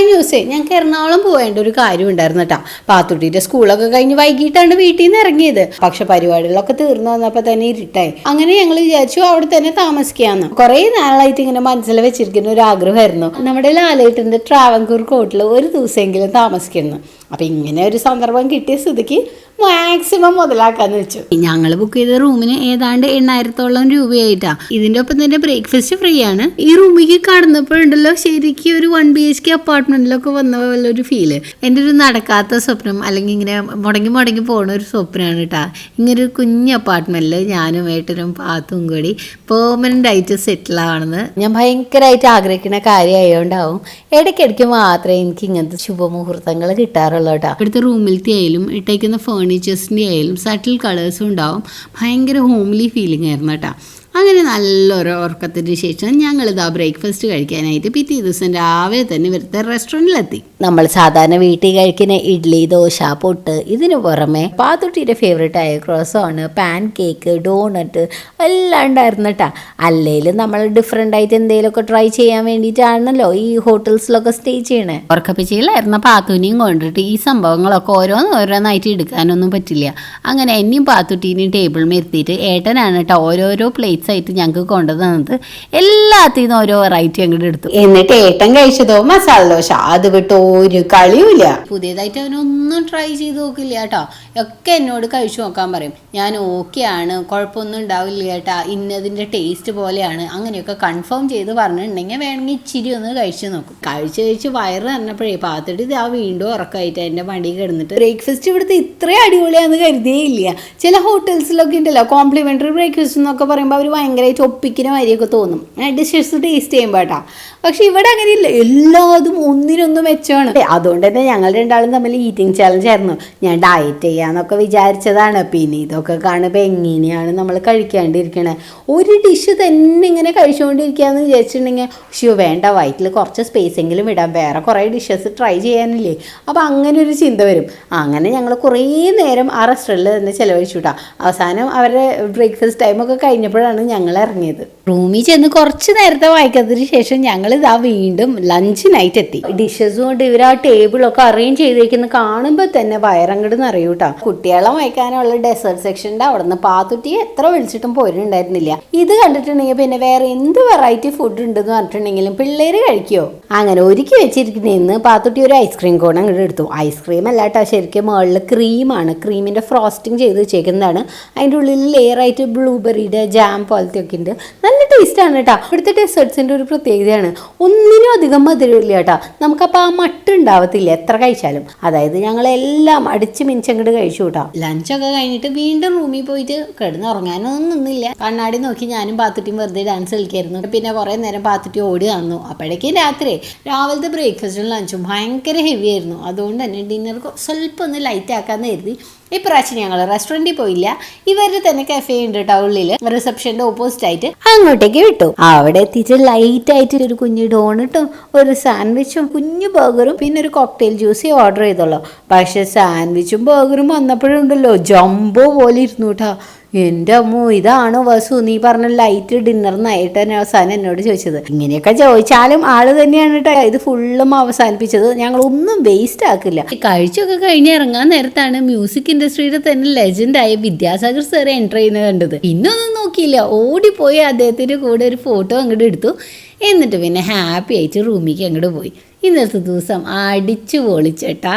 കഴിഞ്ഞ ദിവസേ ഞങ്ങൾക്ക് എറണാകുളം പോകേണ്ട ഒരു കാര്യം ഉണ്ടായിരുന്നു കേട്ടോ. പാത്തുട്ടിയുടെ സ്കൂളൊക്കെ കഴിഞ്ഞ് വൈകിട്ടാണ് വീട്ടിൽ നിന്ന് ഇറങ്ങിയത്. പക്ഷെ പരിപാടികളൊക്കെ തീർന്നു വന്നപ്പോൾ തന്നെ ഇരുട്ടായി. അങ്ങനെ ഞങ്ങൾ വിചാരിച്ചു അവിടെ തന്നെ താമസിക്കാന്ന്. കുറെ നാളായിട്ട് ഇങ്ങനെ മനസ്സിൽ വെച്ചിരിക്കുന്ന ഒരു ആഗ്രഹമായിരുന്നു നമ്മുടെ ലാലേട്ടന്റെ ട്രാവൻകൂർ കോട്ടിൽ ഒരു ദിവസമെങ്കിലും താമസിക്കുന്നു. അപ്പൊ ഇങ്ങനെ ഒരു സന്ദർഭം കിട്ടിയ സ്ഥിതിക്ക് മാക്സിമം മുതലാക്കാന്ന് വെച്ചു. ഞങ്ങൾ ബുക്ക് ചെയ്ത റൂമിന് ഏതാണ്ട് 8,000-ഓളം രൂപയായിട്ടാ. ഇതിന്റെ ഒപ്പം തന്നെ ബ്രേക്ക്ഫാസ്റ്റ് ഫ്രീ ആണ്. ഈ റൂമിലേക്ക് കടന്നപ്പോഴുണ്ടല്ലോ ശരിക്കും ഒരു 1 BHK അപ്പാർട്ട്മെന്റിലൊക്കെ വന്ന പോലെ ഒരു ഫീല്. എൻ്റെ ഒരു നടക്കാത്ത സ്വപ്നം, അല്ലെങ്കിൽ ഇങ്ങനെ മുടങ്ങി മുടങ്ങി പോകുന്ന ഒരു സ്വപ്നമാണ് കേട്ടാ. ഇങ്ങനെ ഒരു കുഞ്ഞ് അപ്പാർട്ട്മെന്റിൽ ഞാനും ഏട്ടനും പാത്തും കൂടി പെർമനന്റ് ആയിട്ട് സെറ്റിൽ ആവണമെന്ന് ഞാൻ ഭയങ്കരമായിട്ട് ആഗ്രഹിക്കുന്ന കാര്യമായതുകൊണ്ടാവും ഇടയ്ക്കിടയ്ക്ക് മാത്രമേ എനിക്ക് ഇങ്ങനത്തെ ശുഭമുഹൂർത്തങ്ങൾ കിട്ടാറുള്ളൂ കേട്ടോ. ഇവിടുത്തെ റൂമിലത്തെ ആയാലും ഇട്ടേക്കുന്ന ഫേർണിച്ചേഴ്സിൻ്റെ ആയാലും സട്ടിൽ കളേഴ്സും ഉണ്ടാവും. ഭയങ്കര ഹോംലി ഫീലിംഗ് ആയിരുന്നു കേട്ടോ. അങ്ങനെ നല്ലൊരു ഉറക്കത്തിന് ശേഷം ഞങ്ങളിതാ ബ്രേക്ക്ഫാസ്റ്റ് കഴിക്കാനായിട്ട് പിറ്റേ ദിവസം രാവിലെ തന്നെ ഇവിടുത്തെ റെസ്റ്റോറൻറ്റിലെത്തി. നമ്മൾ സാധാരണ വീട്ടിൽ കഴിക്കുന്ന ഇഡ്ഡലി, ദോശ, പൊട്ട്, ഇതിന് പുറമെ പാത്തുട്ടിയുടെ ഫേവറേറ്റ് ആയ ക്രോസോണ്, പാൻ കേക്ക്, ഡോണറ്റ് എല്ലാം ഉണ്ടായിരുന്നു കേട്ടോ. അല്ലെങ്കിലും നമ്മൾ ഡിഫറെൻ്റ് ആയിട്ട് എന്തെങ്കിലുമൊക്കെ ട്രൈ ചെയ്യാൻ വേണ്ടിയിട്ടാണല്ലോ ഈ ഹോട്ടൽസിലൊക്കെ സ്റ്റേ ചെയ്യണേ. ഉറക്കപ്പിച്ചയിലായിരുന്ന പാത്തുനെയും കൊണ്ടിട്ട് ഈ സംഭവങ്ങളൊക്കെ ഓരോന്നായിട്ട് എടുക്കാനൊന്നും പറ്റില്ല. അങ്ങനെ എന്നെയും പാത്തുട്ടീനെയും ടേബിൾ മെരുത്തിയിട്ട് ഏട്ടനാണ് കേട്ടോ ഓരോരോ പ്ലേറ്റ്സ് ആയിട്ട് ഞങ്ങൾക്ക് കൊണ്ടുതന്നത്. എല്ലാത്തിൽ നിന്നും ഓരോ വെറൈറ്റി അങ്ങോട്ട് എടുത്തു. എന്നിട്ട് ഏട്ടൻ കഴിച്ചതോ മസാല ദോശ. അത് വിട്ട് ഒരു കളിയുമില്ല. പുതിയതായിട്ട് അവനൊന്നും ട്രൈ ചെയ്ത് നോക്കില്ല കേട്ടോ. ഒക്കെ എന്നോട് കഴിച്ചു നോക്കാൻ പറയും. ഞാൻ ഓക്കെ ആണ്, കുഴപ്പമൊന്നും ഉണ്ടാവില്ല കേട്ടാ, ഇന്നതിൻ്റെ ടേസ്റ്റ് പോലെയാണ്, അങ്ങനെയൊക്കെ കൺഫേം ചെയ്ത് പറഞ്ഞിട്ടുണ്ടെങ്കിൽ വേണമെങ്കിൽ ഇച്ചിരി ഒന്ന് കഴിച്ചു നോക്കും. കഴിച്ച് വയറ് തന്നപ്പോഴേ പാത്തിട്ട് ഇതാ വീണ്ടും ഉറക്കമായിട്ട് എൻ്റെ വണ്ടി കിടന്നിട്ട് ബ്രേക്ക്ഫാസ്റ്റ് ഇവിടുത്തെ ഇത്രയും അടിപൊളിയാണെന്ന് കരുതിയേ ഇല്ല. ചില ഹോട്ടൽസിലൊക്കെ ഉണ്ടല്ലോ കോംപ്ലിമെൻ്ററി ബ്രേക്ക്ഫാസ്റ്റ് എന്നൊക്കെ പറയുമ്പോൾ അവർ ഭയങ്കരമായിട്ട് ഒപ്പിക്കുന്ന മാതിരിയൊക്കെ തോന്നും ഡിഷസ് ടേസ്റ്റ് ചെയ്യുമ്പോൾ കേട്ടോ. പക്ഷെ ഇവിടെ അങ്ങനെയില്ല, എല്ലാതും ഒന്നിനൊന്നും മെച്ചമാണ്. അതുകൊണ്ട് തന്നെ ഞങ്ങൾ രണ്ടാളും തമ്മിൽ ഈറ്റിംഗ് ചാലഞ്ച് ആയിരുന്നു. ഞാൻ ഡയറ്റ് ചെയ്യാന്നൊക്കെ വിചാരിച്ചതാണ്. പിന്നെ ഇതൊക്കെ കാണുമ്പോൾ എങ്ങനെയാണ് നമ്മൾ കഴിക്കാണ്ടിരിക്കണേ. ഒരു ഡിഷ് തന്നെ ഇങ്ങനെ കഴിച്ചുകൊണ്ടിരിക്കുകയെന്ന് വിചാരിച്ചിട്ടുണ്ടെങ്കിൽ വേണ്ട, വയറ്റിൽ കുറച്ച് സ്പേസ് എങ്കിലും ഇടാം, വേറെ കുറേ ഡിഷസ് ട്രൈ ചെയ്യാനില്ലേ. അപ്പോൾ അങ്ങനെ ഒരു ചിന്ത വരും. അങ്ങനെ ഞങ്ങൾ കുറേ നേരം ആ റെസ്റ്റോറൻറ്റിൽ തന്നെ ചിലവഴിച്ചു കേട്ടോ. അവസാനം അവരുടെ ബ്രേക്ക്ഫാസ്റ്റ് ടൈമൊക്കെ കഴിഞ്ഞപ്പോഴാണ് ഞങ്ങൾ ഇറങ്ങിയത്. റൂമിൽ ചെന്ന് കുറച്ച് നേരത്തെ വായിക്കുന്നതിന് ശേഷം ഞങ്ങൾ ഇതാ വീണ്ടും ലഞ്ചിനായിട്ട് എത്തി. ഡിഷസും കൊണ്ട് ഇവർ ആ ടേബിളൊക്കെ അറേഞ്ച് ചെയ്തേക്കുന്നത് കാണുമ്പോൾ തന്നെ വയറങ്ങട് നിറയും കേട്ടോ. കുട്ടികളെ വായിക്കാനുള്ള ഡെസേർട്ട് സെക്ഷൻ്റെ അവിടെ നിന്ന് പാത്തുട്ടി എത്ര വിളിച്ചിട്ടും പോരുന്നുണ്ടായിരുന്നില്ല. ഇത് കണ്ടിട്ടുണ്ടെങ്കിൽ പിന്നെ വേറെ എന്ത് വെറൈറ്റി ഫുഡ് ഉണ്ടെന്ന് പറഞ്ഞിട്ടുണ്ടെങ്കിലും പിള്ളേർ കഴിക്കുമോ. അങ്ങനെ ഒരുക്കി വെച്ചിരിക്കുന്നതിന്ന് പാത്തുട്ടി ഒരു ഐസ്ക്രീം കോൺ അങ്ങോട്ട് എടുത്തു. ഐസ്ക്രീം അല്ല കേട്ടോ, ശരിക്കും മുകളിൽ ക്രീമാണ്, ക്രീമിൻ്റെ ഫ്രോസ്റ്റിംഗ് ചെയ്ത് വെച്ചേക്കുന്നതാണ്. അതിൻ്റെ ഉള്ളിൽ ലെയറായിട്ട് ബ്ലൂബെറിയുടെ ജാം പോലത്തെ ഒക്കെ ഉണ്ട്. നല്ല ടേസ്റ്റാണ് കേട്ടോ. ഇവിടുത്തെ ഡെസേർട്ട്സിൻ്റെ ഒരു പ്രത്യേകതയാണ്, ഒന്നിനും അധികം മധുരമില്ല കേട്ടോ. നമുക്കപ്പോൾ ആ മട്ട് ഉണ്ടാവത്തില്ല എത്ര കഴിച്ചാലും. അതായത് ഞങ്ങളെല്ലാം അടിച്ച് മിനിച്ചങ്ങോട്ട് കഴിച്ചു കേട്ടോ. ലഞ്ചൊക്കെ കഴിഞ്ഞിട്ട് വീണ്ടും റൂമിൽ പോയിട്ട് കിടന്നുറങ്ങാനൊന്നും നിന്നില്ല. കണ്ണാടി നോക്കി ഞാനും പാത്തുട്ടിയും വെറുതെ ഡാൻസ് കളിക്കായിരുന്നു. പിന്നെ കുറേ നേരം പാത്തുട്ടി ഓടി തന്നു. അപ്പോഴേക്കും രാവിലത്തെ ബ്രേക്ക്ഫാസ്റ്റും ലഞ്ചും ഭയങ്കര ഹെവി ആയിരുന്നു. അതുകൊണ്ട് തന്നെ ഡിന്നർ സ്വല്പം ഒന്ന് ലൈറ്റ് ആക്കാമെന്ന് കരുതി ഇപ്രാവശ്യം ഞങ്ങൾ റെസ്റ്റോറൻറ്റിൽ പോയില്ല. ഇവരുടെ തന്നെ കഫേ ഉണ്ട് കേട്ടോ ഉള്ളിൽ, റിസപ്ഷൻ്റെ ഓപ്പോസിറ്റ് ആയിട്ട്. അങ്ങോട്ടേക്ക് വിട്ടു. അവിടെ എത്തിയിട്ട് ലൈറ്റ് ആയിട്ട് ഒരു കുഞ്ഞു ഡോണറ്റും ഒരു സാൻഡ്വിച്ചും കുഞ്ഞു ബർഗറും പിന്നെ ഒരു കോക്ടെയിൽ ജ്യൂസേ ഓർഡർ ചെയ്തോളൂ. പക്ഷെ സാൻഡ്വിച്ചും ബർഗറും വന്നപ്പോഴുണ്ടല്ലോ ജംബോ പോലെ ഇരുന്നു കേട്ടോ. എൻ്റെ അമ്മോ, ഇതാണോ വസു നീ പറഞ്ഞ ലൈറ്റ് ഡിന്നർ എന്നായിട്ട് തന്നെ അവസാനം എന്നോട് ചോദിച്ചത്. ഇങ്ങനെയൊക്കെ ചോദിച്ചാലും ആള് തന്നെയാണ് കേട്ടോ ഇത് ഫുള്ളും അവസാനിപ്പിച്ചത്. ഞങ്ങളൊന്നും വേസ്റ്റ് ആക്കില്ല. കഴിച്ചൊക്കെ കഴിഞ്ഞ് ഇറങ്ങാൻ നേരത്താണ് മ്യൂസിക് ഇൻഡസ്ട്രിയുടെ തന്നെ ലെജൻഡായ വിദ്യാസാഗർ സാർ എൻ്റർ ചെയ്യുന്നത് കണ്ടത്. പിന്നൊന്നും നോക്കിയില്ല, ഓടിപ്പോയി അദ്ദേഹത്തിൻ്റെ കൂടെ ഒരു ഫോട്ടോ അങ്ങോട്ട് എടുത്തു. എന്നിട്ട് പിന്നെ ഹാപ്പി ആയിട്ട് റൂമിലേക്ക് അങ്ങോട്ട് പോയി. ഇന്നത്തെ ദിവസം അടിച്ചു പൊളിച്ചേട്ടാ.